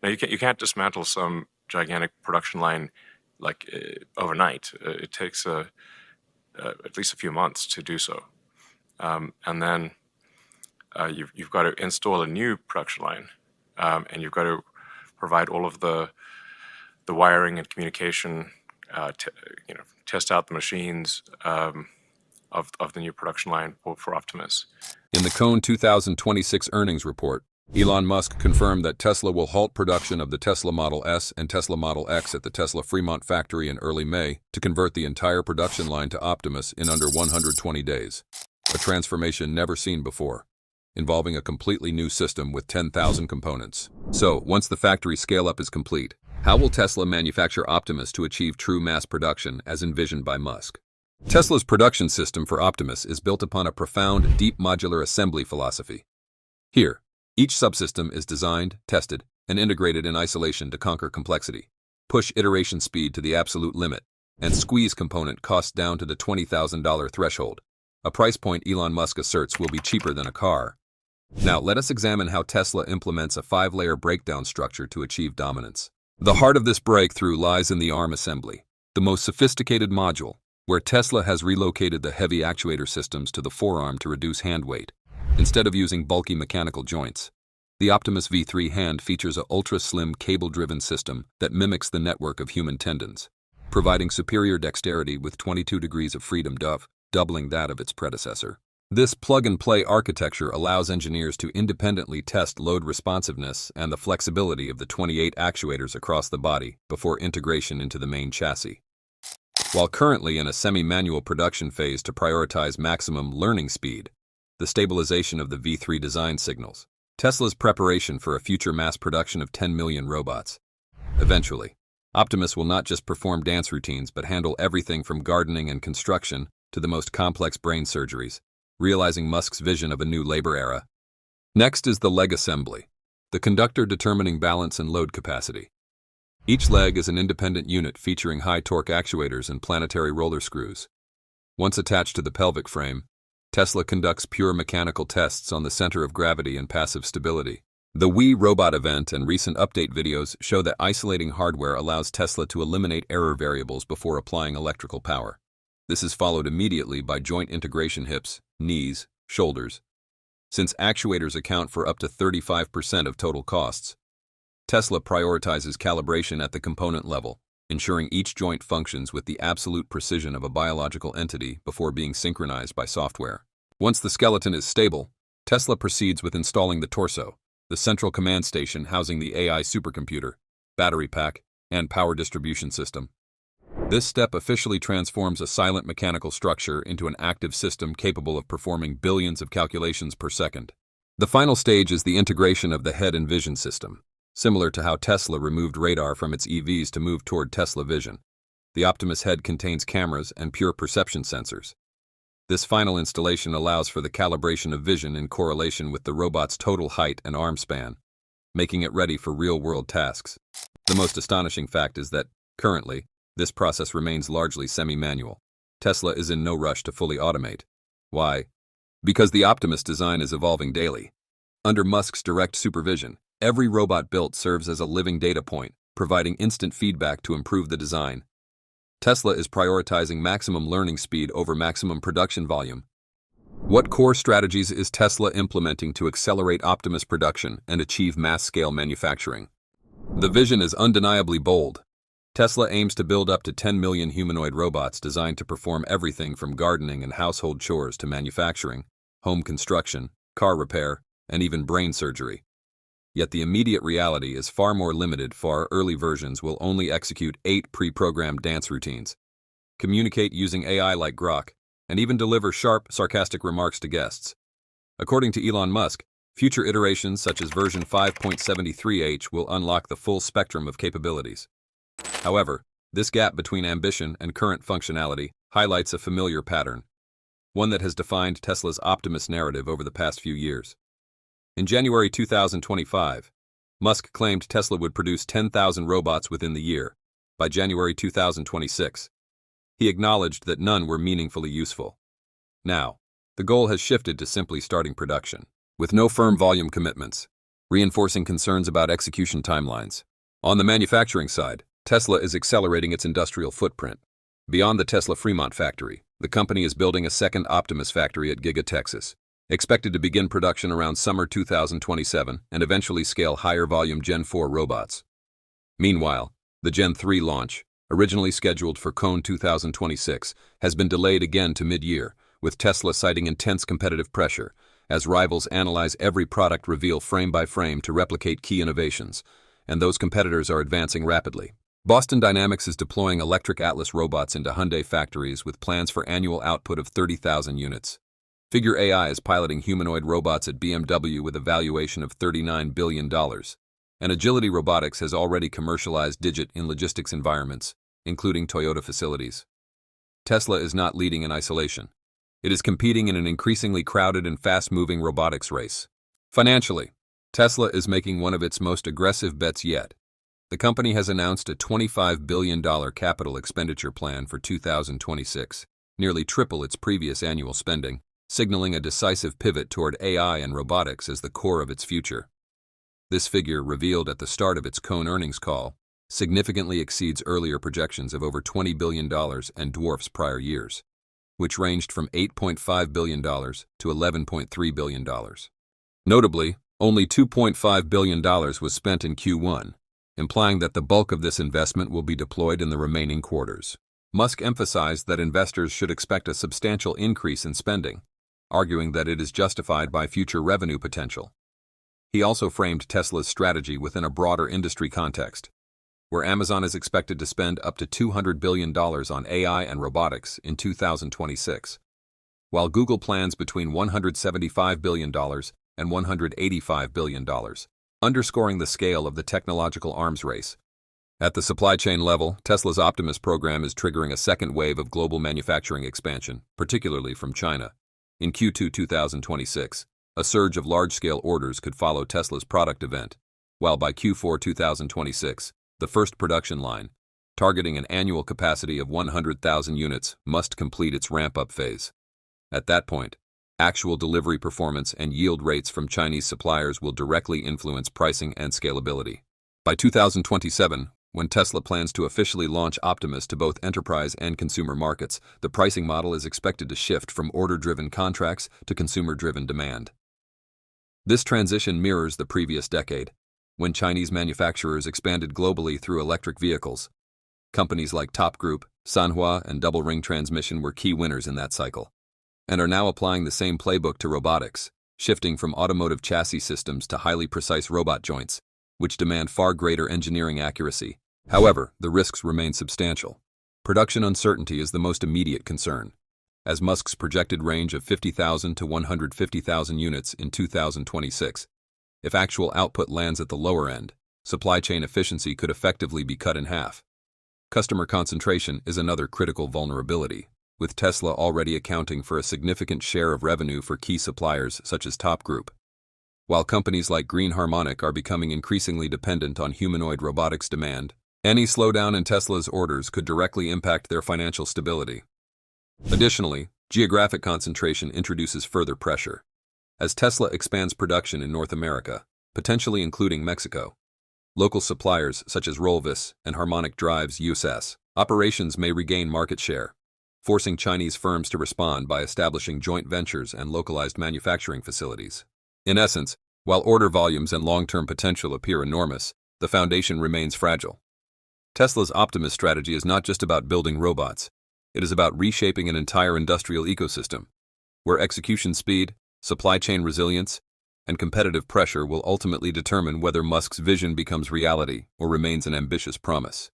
Now you can't dismantle some gigantic production line like overnight. It takes at least a few months to do so, and then you've got to install a new production line, and you've got to provide all of the wiring and communication, test out the machines of the new production line for Optimus. In the Cone 2026 earnings report, Elon Musk confirmed that Tesla will halt production of the Tesla Model S and Tesla Model X at the Tesla Fremont factory in early May to convert the entire production line to Optimus in under 120 days. A transformation never seen before, involving a completely new system with 10,000 components. So, once the factory scale-up is complete, how will Tesla manufacture Optimus to achieve true mass production as envisioned by Musk? Tesla's production system for Optimus is built upon a profound, deep modular assembly philosophy. Here, each subsystem is designed, tested, and integrated in isolation to conquer complexity, push iteration speed to the absolute limit, and squeeze component costs down to the $20,000 threshold, a price point Elon Musk asserts will be cheaper than a car. Now, let us examine how Tesla implements a 5-layer breakdown structure to achieve dominance. The heart of this breakthrough lies in the arm assembly, the most sophisticated module, where Tesla has relocated the heavy actuator systems to the forearm to reduce hand weight. Instead of using bulky mechanical joints, the Optimus V3 hand features an ultra-slim cable-driven system that mimics the network of human tendons, providing superior dexterity with 22 degrees of freedom, doubling that of its predecessor. This plug-and-play architecture allows engineers to independently test load responsiveness and the flexibility of the 28 actuators across the body before integration into the main chassis. While currently in a semi-manual production phase to prioritize maximum learning speed, the stabilization of the V3 design signals Tesla's preparation for a future mass production of 10 million robots. Eventually, Optimus will not just perform dance routines but handle everything from gardening and construction to the most complex brain surgeries, realizing Musk's vision of a new labor era. Next is the leg assembly, the conductor determining balance and load capacity. Each leg is an independent unit featuring high-torque actuators and planetary roller screws. Once attached to the pelvic frame, Tesla conducts pure mechanical tests on the center of gravity and passive stability. The Wii Robot event and recent update videos show that isolating hardware allows Tesla to eliminate error variables before applying electrical power. This is followed immediately by joint integration hips, knees, shoulders. Since actuators account for up to 35% of total costs, Tesla prioritizes calibration at the component level, ensuring each joint functions with the absolute precision of a biological entity before being synchronized by software. Once the skeleton is stable, Tesla proceeds with installing the torso, the central command station housing the AI supercomputer, battery pack, and power distribution system. This step officially transforms a silent mechanical structure into an active system capable of performing billions of calculations per second. The final stage is the integration of the head and vision system. Similar to how Tesla removed radar from its EVs to move toward Tesla Vision, the Optimus head contains cameras and pure perception sensors. This final installation allows for the calibration of vision in correlation with the robot's total height and arm span, making it ready for real-world tasks. The most astonishing fact is that, currently, this process remains largely semi-manual. Tesla is in no rush to fully automate. Why? Because the Optimus design is evolving daily. Under Musk's direct supervision, every robot built serves as a living data point, providing instant feedback to improve the design. Tesla is prioritizing maximum learning speed over maximum production volume. What core strategies is Tesla implementing to accelerate Optimus production and achieve mass-scale manufacturing? The vision is undeniably bold. Tesla aims to build up to 10 million humanoid robots designed to perform everything from gardening and household chores to manufacturing, home construction, car repair, and even brain surgery. Yet the immediate reality is far more limited, for early versions will only execute 8 pre-programmed dance routines, communicate using AI like Grok, and even deliver sharp, sarcastic remarks to guests. According to Elon Musk, future iterations such as version 5.73H will unlock the full spectrum of capabilities. However, this gap between ambition and current functionality highlights a familiar pattern, one that has defined Tesla's Optimus narrative over the past few years. In January 2025, Musk claimed Tesla would produce 10,000 robots within the year. By January 2026, he acknowledged that none were meaningfully useful. Now, the goal has shifted to simply starting production. With no firm volume commitments, reinforcing concerns about execution timelines. On the manufacturing side, Tesla is accelerating its industrial footprint. Beyond the Tesla Fremont factory, the company is building a second Optimus factory at Giga, Texas, expected to begin production around summer 2027 and eventually scale higher-volume Gen 4 robots. Meanwhile, the Gen 3 launch, originally scheduled for Cone 2026, has been delayed again to mid-year, with Tesla citing intense competitive pressure as rivals analyze every product reveal frame by frame to replicate key innovations, and those competitors are advancing rapidly. Boston Dynamics is deploying electric Atlas robots into Hyundai factories with plans for annual output of 30,000 units. Figure AI is piloting humanoid robots at BMW with a valuation of $39 billion. And Agility Robotics has already commercialized Digit in logistics environments, including Toyota facilities. Tesla is not leading in isolation. It is competing in an increasingly crowded and fast-moving robotics race. Financially, Tesla is making one of its most aggressive bets yet. The company has announced a $25 billion capital expenditure plan for 2026, nearly triple its previous annual spending, signaling a decisive pivot toward AI and robotics as the core of its future. This figure, revealed at the start of its Cone earnings call, significantly exceeds earlier projections of over $20 billion and dwarfs prior years, which ranged from $8.5 billion to $11.3 billion. Notably, only $2.5 billion was spent in Q1, implying that the bulk of this investment will be deployed in the remaining quarters. Musk emphasized that investors should expect a substantial increase in spending, arguing that it is justified by future revenue potential. He also framed Tesla's strategy within a broader industry context, where Amazon is expected to spend up to $200 billion on AI and robotics in 2026, while Google plans between $175 billion and $185 billion, underscoring the scale of the technological arms race. At the supply chain level, Tesla's Optimus program is triggering a second wave of global manufacturing expansion, particularly from China. In Q2 2026, a surge of large-scale orders could follow Tesla's product event, while by Q4 2026, the first production line, targeting an annual capacity of 100,000 units, must complete its ramp-up phase. At that point, actual delivery performance and yield rates from Chinese suppliers will directly influence pricing and scalability. By 2027, when Tesla plans to officially launch Optimus to both enterprise and consumer markets, the pricing model is expected to shift from order-driven contracts to consumer-driven demand. This transition mirrors the previous decade, when Chinese manufacturers expanded globally through electric vehicles. Companies like Top Group, Sanhua, and Double Ring Transmission were key winners in that cycle, and are now applying the same playbook to robotics, shifting from automotive chassis systems to highly precise robot joints, which demand far greater engineering accuracy. However, the risks remain substantial. Production uncertainty is the most immediate concern, as Musk's projected range of 50,000 to 150,000 units in 2026. If actual output lands at the lower end, supply chain efficiency could effectively be cut in half. Customer concentration is another critical vulnerability, with Tesla already accounting for a significant share of revenue for key suppliers such as Top Group. While companies like Green Harmonic are becoming increasingly dependent on humanoid robotics demand, any slowdown in Tesla's orders could directly impact their financial stability. Additionally, geographic concentration introduces further pressure. As Tesla expands production in North America, potentially including Mexico, local suppliers such as Rolvis and Harmonic Drive's US operations may regain market share, forcing Chinese firms to respond by establishing joint ventures and localized manufacturing facilities. In essence, while order volumes and long-term potential appear enormous, the foundation remains fragile. Tesla's Optimus strategy is not just about building robots. It is about reshaping an entire industrial ecosystem, where execution speed, supply chain resilience, and competitive pressure will ultimately determine whether Musk's vision becomes reality or remains an ambitious promise.